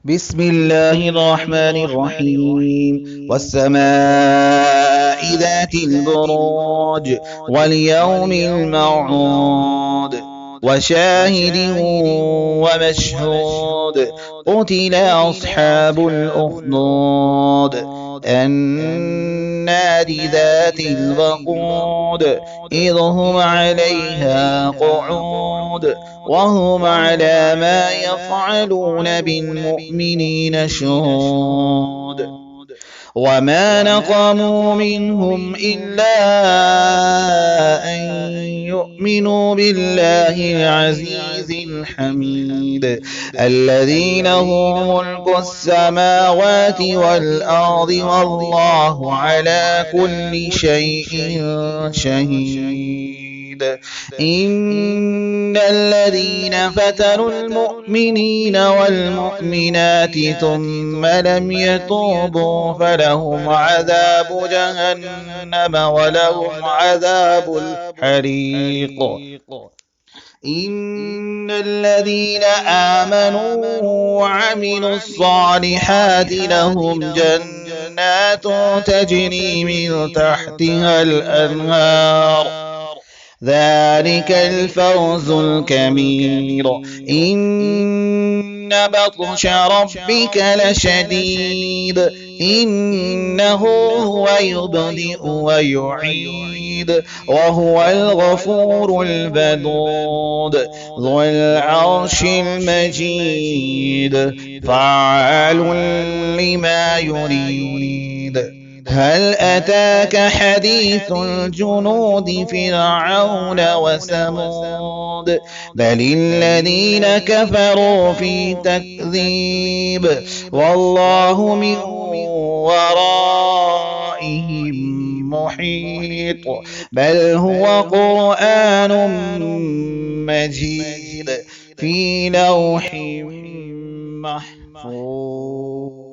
بسم الله الرحمن الرحيم والسماء ذات البروج واليوم الموعود وشاهد ومشهود قتل أصحاب الأخدود النار ذات الوقود إذ هم عليها قعود وهم على ما يفعلون بالمؤمنين شهود وما نقموا منهم إلا أن يؤمنوا بالله العزيز الحميد الذي له ملك السماوات والأرض والله على كل شيء شهيد إن الذين فتنوا المؤمنين والمؤمنات ثم لم يتوبوا فلهم عذاب جهنم ولهم عذاب الحريق إن الذين آمنوا وعملوا الصالحات لهم جنات تجري من تحتها الأنهار ذلك الفوز الكبير إن بطش ربك لشديد إنه هو يبدئ ويعيد وهو الغفور الودود ذو العرش المجيد فعال لما يريد هل أتاك حديث الجنود فرعون وثمود بل الذين كفروا في تكذيب والله من ورائهم محيط بل هو قرآن مجيد في لوح محفوظ.